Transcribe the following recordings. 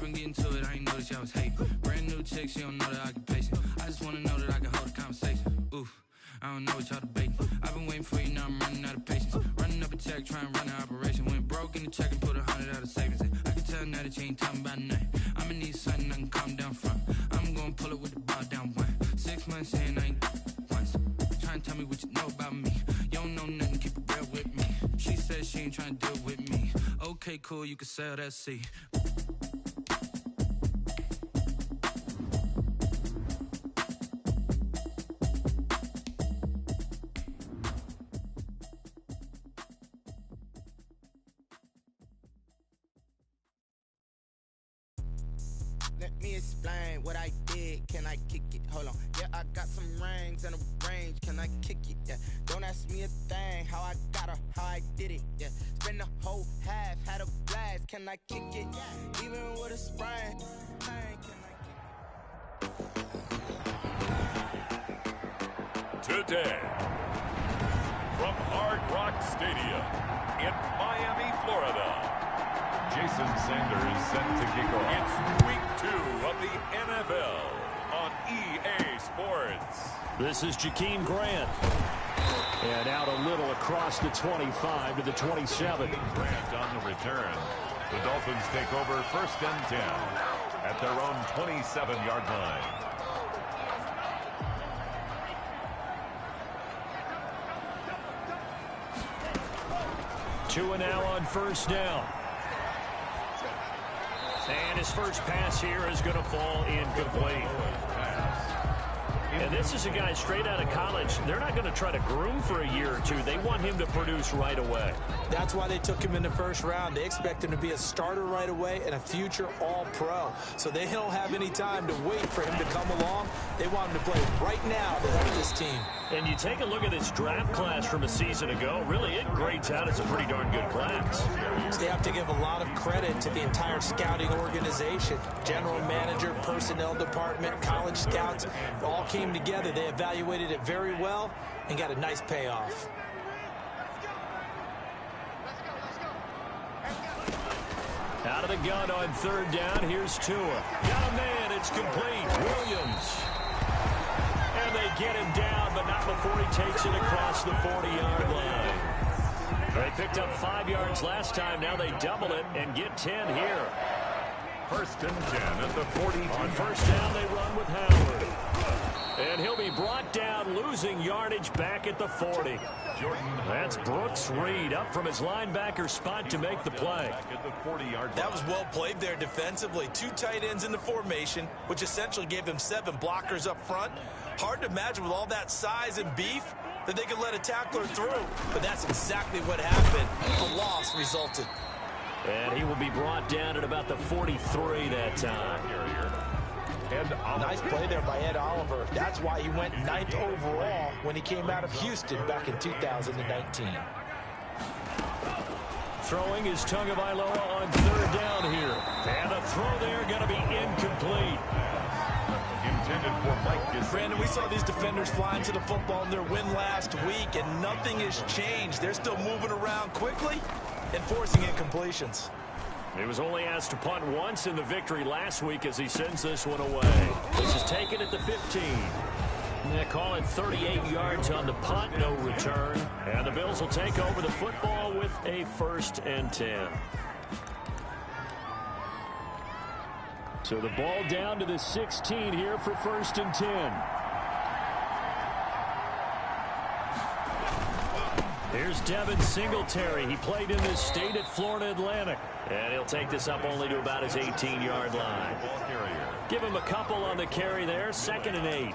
I've been getting to it, I ain't noticed y'all was hating. Brand new chick, she don't know that I can pace it. I just wanna know that I can hold a conversation. Oof, I don't know what y'all debating. I've been waiting for you, now I'm running out of patience. Running up a check, trying to run an operation. Went broke in the check and put 100 out of savings in. I can tell now that you ain't talking about nothing. I'ma need something I can calm down from. I'm gonna pull it with the ball down one. 6 months in, I ain't once. Trying to tell me what you know about me. You don't know nothing, keep it real with me. She said she ain't trying to deal with me. Okay, cool, you can sell that seat. Let me explain what I did. Can I kick it? Hold on. Yeah, I got some rings and a range. Can I kick it? Yeah. Don't ask me a thing. How I got her, how I did it. Yeah. Spend the whole half, had a blast. Can I kick it? Yeah. Even with a sprain. Can I kick it? Today, from Hard Rock Stadium in Miami, Florida, Jason Sanders set to kick off. It's week 2 of the NFL on EA Sports. This is Jakeem Grant. And out a little across the 25 to the 27. Grant on the return. The Dolphins take over 1st and 10 at their own 27-yard line. Two and now on 1st down. And his first pass here is going to fall incomplete. And this is a guy straight out of college. They're not going to try to groom for a year or two. They want him to produce right away. That's why they took him in the 1st round. They expect him to be a starter right away and a future all-pro. So they don't have any time to wait for him to come along. They want him to play right now to help this team. And you take a look at this draft class from a season ago. Really, it grades out as a pretty darn good class. They have to give a lot of credit to the entire scouting organization. General manager, personnel department, college scouts, all came together. They evaluated it very well and got a nice payoff. Out of the gun on 3rd down. Here's Tua. Got a man. It's complete. Williams. And they get him down, but not before he takes it across the 40-yard line. They picked up 5 yards last time. Now they double it and get 10 here. 1st and 10 at the 40. On 1st down, they run with Howard. And he'll be brought down, losing yardage back at the 40. That's Brooks Reed up from his linebacker spot to make the play. That was well played there defensively. 2 tight ends in the formation, which essentially gave them 7 blockers up front. Hard to imagine with all that size and beef that they could let a tackler through. But that's exactly what happened. A loss resulted. And he will be brought down at about the 43 that time. Nice play there by Ed Oliver. That's why he went 9th overall when he came out of Houston back in 2019. Throwing is Tagovailoa on 3rd down here. And the throw there going to be incomplete. Intended for Mike Gesicki. Brandon, we saw these defenders flying to the football in their win last week, and nothing has changed. They're still moving around quickly and forcing incompletions. He was only asked to punt once in the victory last week as he sends this one away. This is taken at the 15. They call it 38 yards on the punt, no return. And the Bills will take over the football with a 1st and 10. So the ball down to the 16 here for 1st and 10. Here's Devin Singletary. He played in this state at Florida Atlantic. And he'll take this up only to about his 18-yard line. Give him a couple on the carry there. 2nd and 8.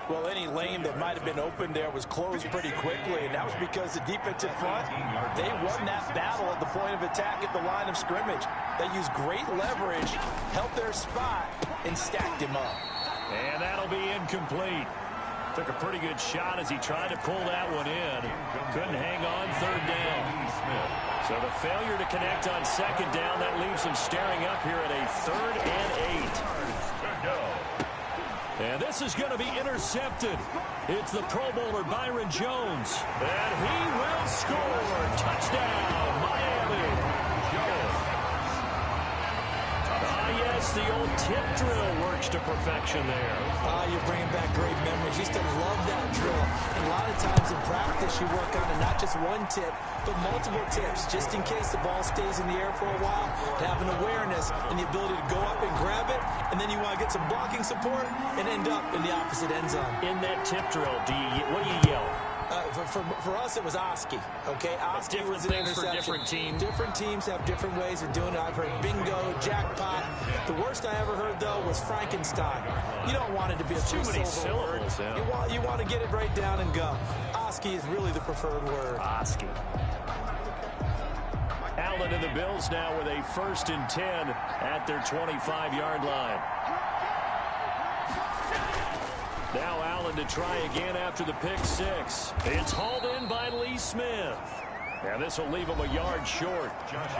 Well, any lane that might have been open there was closed pretty quickly, and that was because the defensive front, they won that battle at the point of attack at the line of scrimmage. They used great leverage, held their spot, and stacked him up. And that'll be incomplete. Took a pretty good shot as he tried to pull that one in. Couldn't hang on 3rd down. So the failure to connect on 2nd down, that leaves him staring up here at a 3rd and 8. And this is going to be intercepted. It's the Pro Bowler Byron Jones. And he will score. Touchdown, Miami. Yes, the old tip drill works to perfection there. You're bringing back great memories. Used to love that drill. And a lot of times in practice, you work on it, not just one tip, but multiple tips, just in case the ball stays in the air for a while, to have an awareness and the ability to go up and grab it, and then you want to get some blocking support and end up in the opposite end zone. In that tip drill, what do you yell? For us, it was Oski. Okay, Oski was an things interception. For different teams. Different teams have different ways of doing it. I've heard bingo, jackpot. The worst I ever heard, though, was Frankenstein. You don't want it to be a too many syllables. Yeah. You want to get it right down and go. Oski is really the preferred word. Oski. Allen and the Bills now with a 1st and 10 at their 25-yard line. Now Allen to try again after the pick 6. It's hauled in by Lee Smith. And this will leave him a yard short.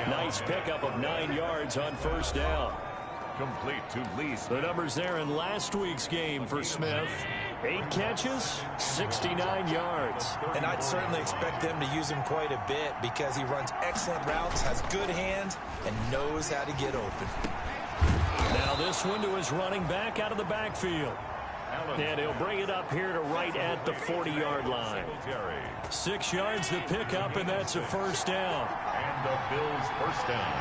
Nice pickup of 9 yards on 1st down. Complete to Lee Smith. The numbers there in last week's game for Smith. 8 catches, 69 yards. And I'd certainly expect them to use him quite a bit because he runs excellent routes, has good hands, and knows how to get open. Now this one to his running back out of the backfield. And he'll bring it up here to right at the 40-yard line. 6 yards to pick up, and that's a 1st down. And the Bills' 1st down.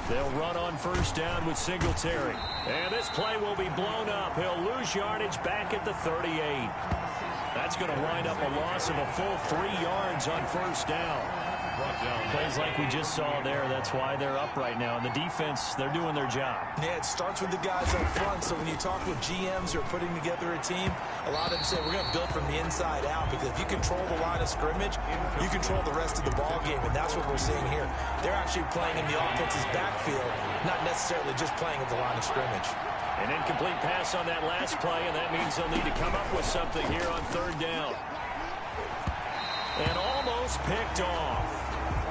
They'll run on 1st down with Singletary. And this play will be blown up. He'll lose yardage back at the 38. That's going to wind up a loss of a full 3 yards on 1st down. Plays like we just saw there. That's why they're up right now. And the defense, they're doing their job. Yeah, it starts with the guys up front. So when you talk with GMs who are putting together a team, a lot of them say we're going to build from the inside out, because if you control the line of scrimmage, you control the rest of the ball game, and that's what we're seeing here. They're actually playing in the offense's backfield, not necessarily just playing at the line of scrimmage. An incomplete pass on that last play, and that means they'll need to come up with something here on 3rd down. And almost picked off.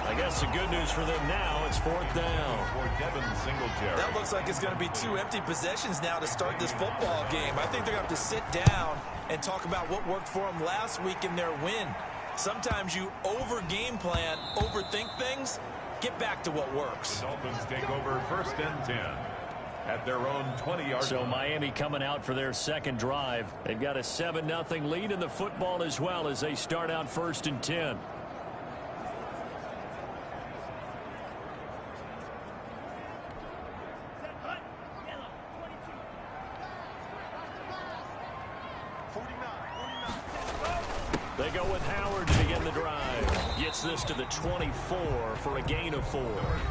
I guess the good news for them now, it's 4th down. For Devin Singletary. That looks like it's going to be 2 empty possessions now to start this football game. I think they're going to have to sit down and talk about what worked for them last week in their win. Sometimes you over-game plan, overthink things, get back to what works. The Dolphins take over 1st and 10 at their own 20-yard So line. Miami coming out for their 2nd drive. They've got a 7-0 lead in the football as well as they start out 1st and 10. They go with Howard to begin the drive. Gets this to the 24 for a gain of 4.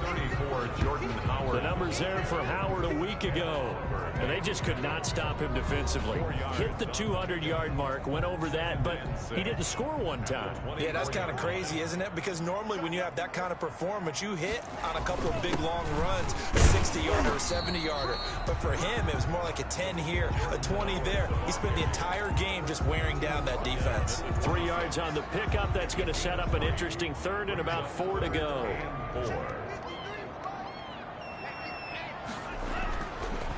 34, Jordan Howard. The numbers there for Howard a week ago. And they just could not stop him defensively. Hit the 200-yard mark, went over that, but he didn't score one time. Yeah, that's kind of crazy, isn't it? Because normally when you have that kind of performance, you hit on a couple of big long runs, a 60-yarder, a 70-yarder. But for him, it was more like a 10 here, a 20 there. He spent the entire game just wearing down that defense. 3 yards on the pickup. That's going to set up an interesting 3rd and about 4 to go. 4.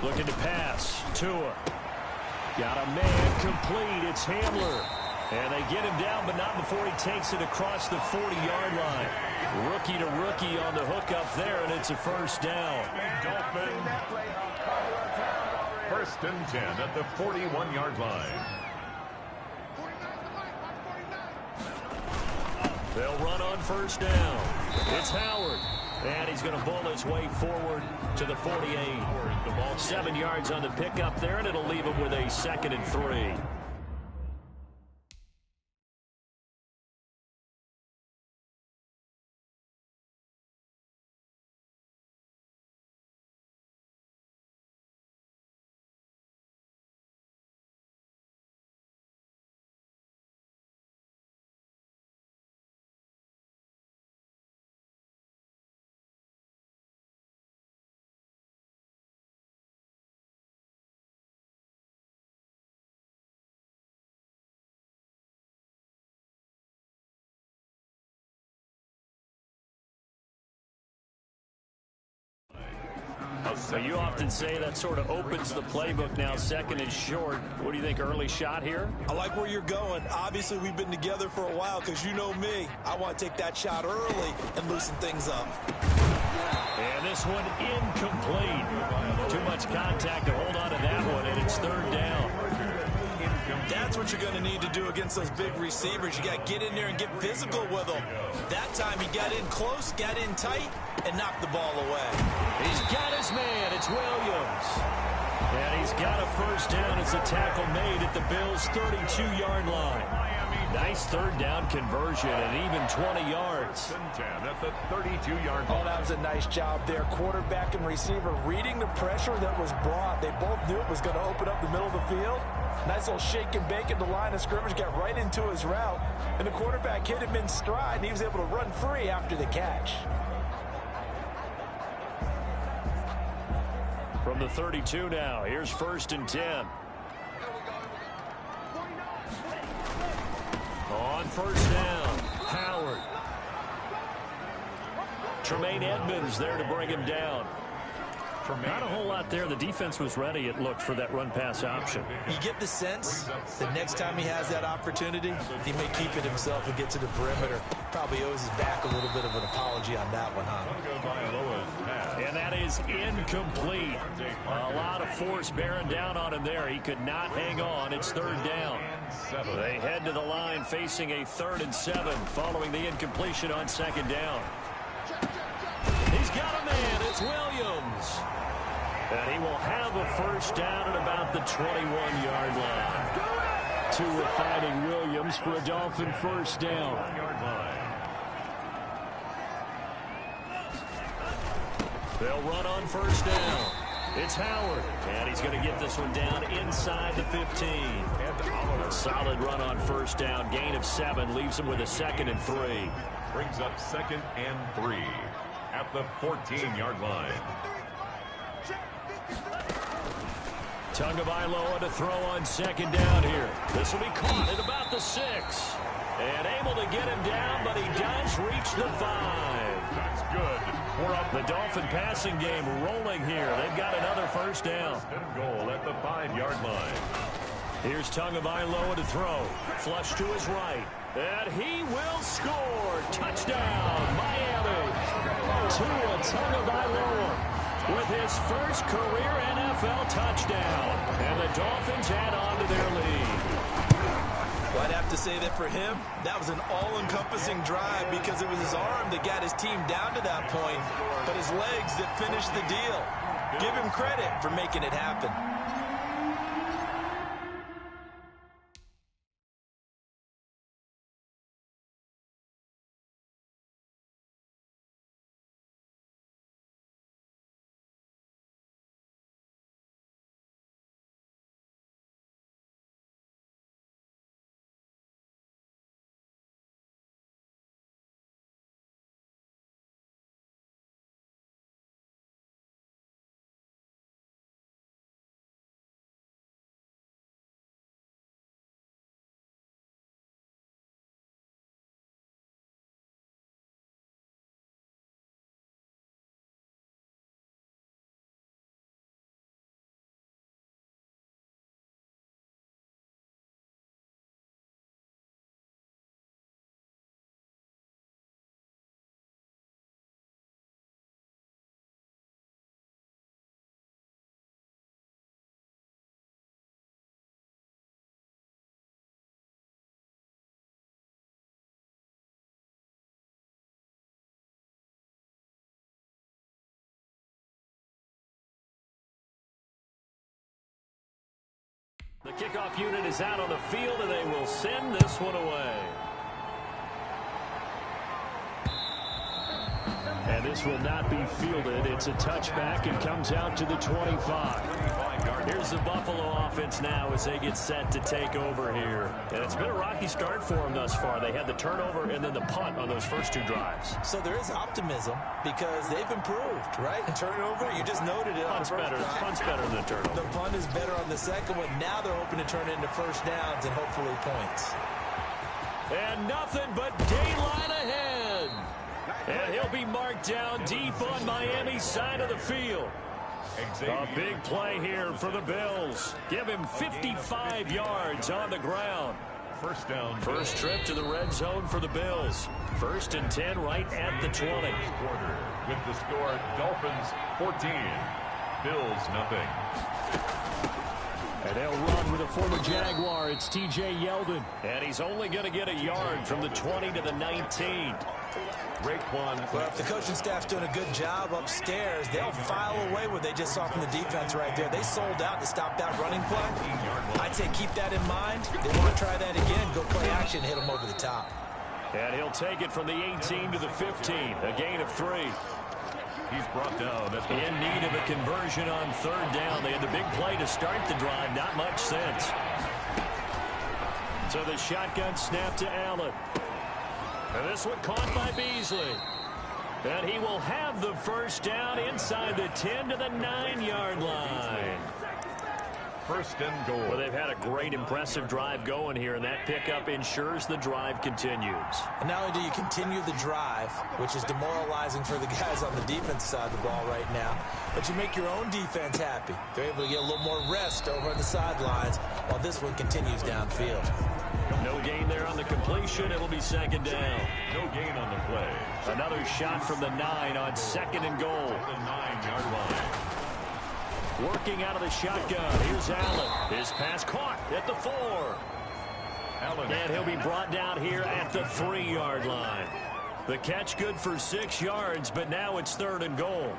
Looking to pass. Tua. Got a man complete. It's Hamler. And they get him down, but not before he takes it across the 40-yard line. Rookie to rookie on the hookup there, and it's a 1st down. Dolphins. 1st and 10 at the 41-yard line. They'll run on 1st down. It's Howard. And he's going to bull his way forward to the 48. 7 yards on the pickup there, and it'll leave him with a 2nd and 3. So you often say that sort of opens the playbook now, 2nd and short. What do you think, early shot here? I like where you're going. Obviously, we've been together for a while because you know me. I want to take that shot early and loosen things up. And this one incomplete. Too much contact to hold on to that one, and it's third down. That's what you're going to need to do against those big receivers. You got to get in there and get physical with them. That time he got in close, got in tight, and knocked the ball away. He's got his man. It's Williams. And he's got a first down as the tackle made at the Bills' 32-yard line. Nice third down conversion and even 20 yards. 10 at the 32-yard line. Oh, that was a nice job there. Quarterback and receiver reading the pressure that was brought. They both knew it was going to open up the middle of the field. Nice little shake and bake at the line of scrimmage, got right into his route. And the quarterback hit him in stride, and he was able to run free after the catch. From the 32 now, here's 1st and 10. On first down, Howard. Tremaine Edmonds there to bring him down. Not a whole lot there. The defense was ready, it looked, for that run-pass option. You get the sense that next time he has that opportunity, he may keep it himself and get to the perimeter. Probably owes his back a little bit of an apology on that one, huh? And that is incomplete. A lot of force bearing down on him there. He could not hang on. It's third down. They head to the line facing a 3rd and 7 following the incompletion on 2nd down. He's got a man. It's Williams. And he will have a first down at about the 21-yard line. Two are fighting Williams for a Dolphin first down. They'll run on first down. It's Howard. And he's going to get this one down inside the 15. A solid run on first down. Gain of 7 leaves him with a 2nd and 3. Brings up 2nd and 3 at the 14-yard line. Tagovailoa to throw on 2nd down here. This will be caught at about the 6. And able to get him down, but he does reach the 5. That's good. We're up. The Dolphin passing game rolling here. They've got another first down. Goal at the 5-yard line. Here's Tagovailoa to throw. Flush to his right. And he will score. Touchdown, Miami. Tua Tagovailoa with his first career NFL touchdown. And the Dolphins add on to their lead. Well, I'd have to say that for him, that was an all-encompassing drive because it was his arm that got his team down to that point, but his legs that finished the deal. Give him credit for making it happen. The kickoff unit is out on the field, and they will send this one away. And this will not be fielded. It's a touchback and comes out to the 25. Here's the Buffalo offense now as they get set to take over here. And it's been a rocky start for them thus far. They had the turnover and then the punt on those first 2 drives. So there is optimism because they've improved, right? Turnover, you just noted it. Punt's better than the turnover. The punt is better on the second one. Now they're hoping to turn it into first downs and hopefully points. And nothing but daylight ahead. And he'll be marked down deep on Miami's side of the field. A big play here for the Bills. Give him 55 yards on the ground. First down. First trip to the red zone for the Bills. 1st and 10 right at the 20. Quarter with the score, Dolphins 14, Bills nothing. And they'll run with a former Jaguar. It's T.J. Yeldon. And he's only going to get a yard from the 20 to the 19. Well, if the coaching staff's doing a good job upstairs, they'll file away what they just saw from the defense right there. They sold out to stop that running play. I'd say keep that in mind. They want to try that again. Go play action, hit them over the top. And he'll take it from the 18 to the 15. A gain of 3. He's brought down in need of a conversion on 3rd down. They had the big play to start the drive. Not much sense. So the shotgun snap to Allen. And this one caught by Beasley. And he will have the first down inside the 10 to the 9-yard line. First and goal. Well, they've had a great, impressive drive going here, and that pickup ensures the drive continues. And not only do you continue the drive, which is demoralizing for the guys on the defense side of the ball right now, but you make your own defense happy. They're able to get a little more rest over on the sidelines while this one continues downfield. No gain there on the completion. It'll be 2nd down. No gain on the play. Another shot from the 9 on 2nd and goal. The 9-yard line. Working out of the shotgun. Here's Allen. His pass caught at the 4. Allen. And he'll be brought down here at the 3-yard line. The catch good for 6 yards, but now it's 3rd and goal.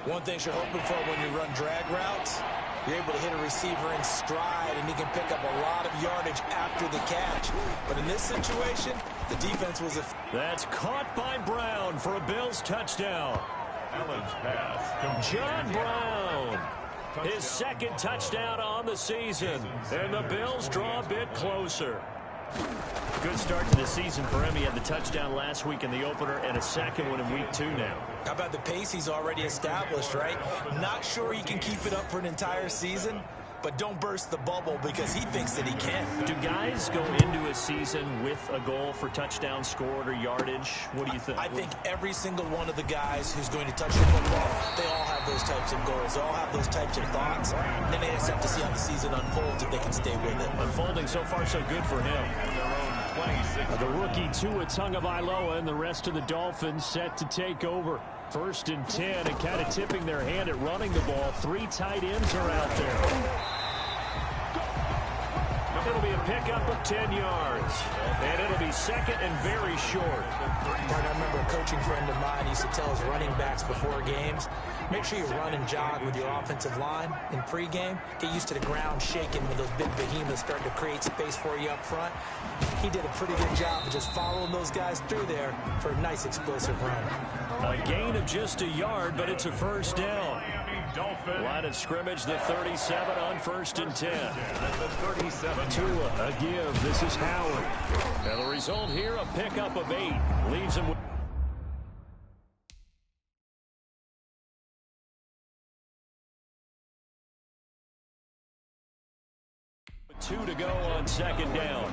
One thing you're hoping for when you run drag routes, you're able to hit a receiver in stride, and he can pick up a lot of yardage after the catch. But in this situation, the defense was That's caught by Brown for a Bills touchdown. Allen's pass. John Brown, his 2nd touchdown on the season. And the Bills draw a bit closer. Good start to the season for him. He had the touchdown last week in the opener and a 2nd one in week 2 now. How about the pace he's already established, right? Not sure he can keep it up for an entire season, but don't burst the bubble because he thinks that he can. Do guys go into a season with a goal for touchdown scored or yardage? What do you think? I think every single one of the guys who's going to touch the football, they all have those types of goals. They all have those types of thoughts. And then they just have to see how the season unfolds if they can stay with it. Unfolding so far so good for him. The rookie Tua Tagovailoa and the rest of the Dolphins set to take over. 1st and 10 and kind of tipping their hand at running the ball. 3 tight ends are out there. It'll be a pickup of 10 yards. And it'll be 2nd and very short. I remember a coaching friend of mine used to tell his running backs before games, make sure you run and jog with your offensive line in pregame. Get used to the ground shaking when those big behemoths start to create space for you up front. He did a pretty good job of just following those guys through there for a nice explosive run. A gain of just a yard, but it's a 1st down. Line of scrimmage, the 37 on 1st and 10. Tua, a give. This is Howard. And the result here, a pickup of 8. Leaves him with 2 to go on 2nd down.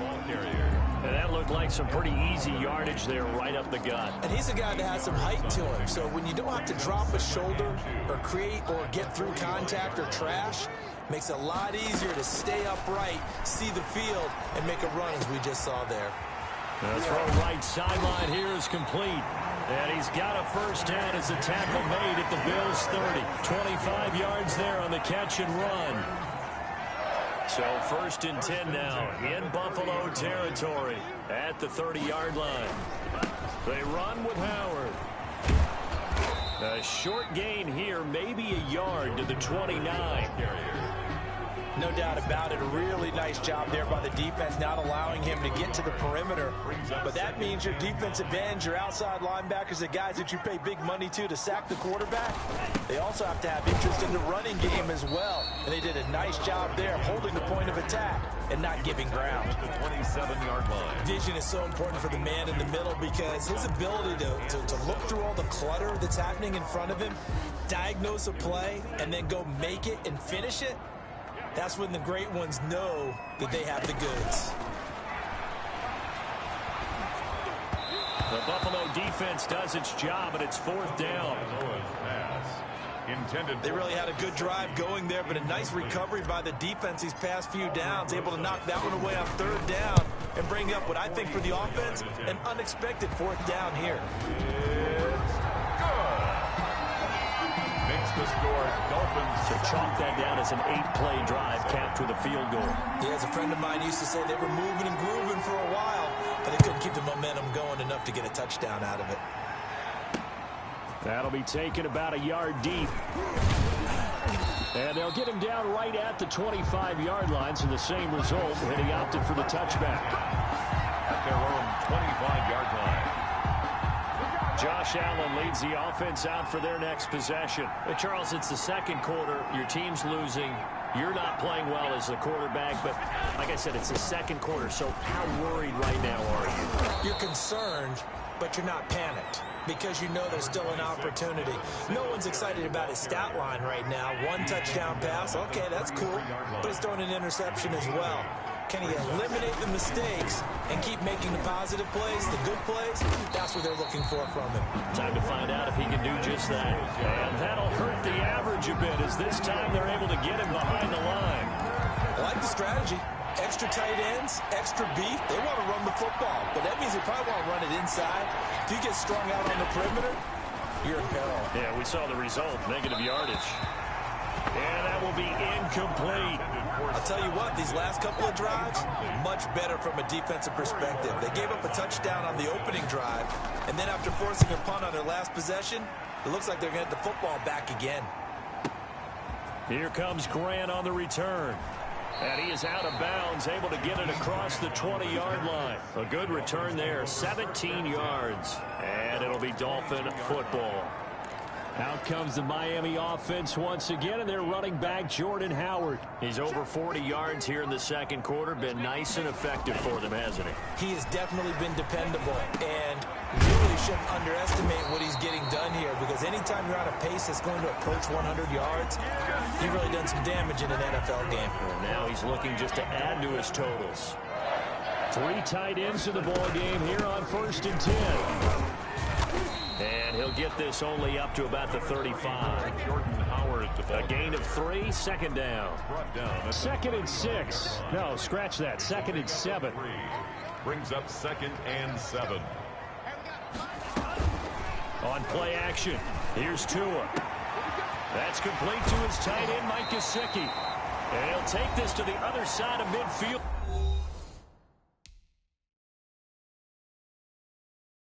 And that looked like some pretty easy yardage there right up the gut. And he's a guy that has some height to him. So when you don't have to drop a shoulder or create or get through contact or trash, makes it a lot easier to stay upright, see the field, and make a run as we just saw there. The throw right sideline here is complete. And he's got a 1st down as the tackle made at the Bills 30. 25 yards there on the catch and run. So 1st and 10 now in Buffalo territory at the 30-yard line. They run with Howard. A short gain here, maybe a yard to the 29. No doubt about it. A really nice job there by the defense, not allowing him to get to the perimeter. But that means your defensive ends, your outside linebackers, the guys that you pay big money to sack the quarterback, they also have to have interest in the running game as well. And they did a nice job there holding the point of attack and not giving ground. The 27-yard line. Vision is so important for the man in the middle because his ability to look through all the clutter that's happening in front of him, diagnose a play, and then go make it and finish it, that's when the great ones know that they have the goods. The Buffalo defense does its job, and it's 4th down. Pass. intended. They really had a good drive going there, but a nice recovery by the defense these past few downs, able to knock that one away on third down and bring up what I think for the offense, an unexpected fourth down here. It's good. Makes the score Dolphins. So chalk that down as an 8-play drive capped with a field goal. Yeah, as a friend of mine used to say, they were moving and grooving for a while, but they couldn't keep the momentum going enough to get a touchdown out of it. That'll be taken about a yard deep. And they'll get him down right at the 25-yard line, so the same result, and he opted for the touchback. At their own 25-yard line. Josh Allen leads the offense out for their next possession. Hey, Charles, it's the second quarter. Your team's losing. You're not playing well as the quarterback, but like I said, it's the second quarter, so how worried right now are you? You're concerned, but you're not panicked, because you know there's still an opportunity. No one's excited about his stat line right now. One touchdown pass, okay, that's cool, but he's throwing an interception as well. Can he eliminate the mistakes and keep making the positive plays, the good plays? That's what they're looking for from him. Time to find out if he can do just that. And that'll hurt the average a bit, as this time they're able to get him behind the line. I like the strategy. Extra tight ends, extra beef. They want to run the football, but that means they probably want to run it inside. If you get strung out on the perimeter, you're in peril. Yeah, we saw the result, negative yardage. And that will be incomplete. I'll tell you what, these last couple of drives, much better from a defensive perspective. They gave up a touchdown on the opening drive, and then after forcing a punt on their last possession, it looks like they're going to get the football back again. Here comes Grant on the return. And he is out of bounds, able to get it across the 20-yard line. A good return there, 17 yards. And it'll be Dolphin football. Out comes the Miami offense once again, and their running back, Jordan Howard. He's over 40 yards here in the second quarter. Been nice and effective for them, hasn't he? He has definitely been dependable, and you really shouldn't underestimate what he's getting done here, because anytime you're on a pace that's going to approach 100 yards, you've really done some damage in an NFL game. And now he's looking just to add to his totals. 3 tight ends in the ball game here on 1st and 10. And he'll get this only up to about the 35. Jordan Howard. A gain of 3, second down. 2nd and 6. No, scratch that. 2nd and 7. Brings up 2nd and 7. On play action, here's Tua. That's complete to his tight end, Mike Gesicki. And he'll take this to the other side of midfield.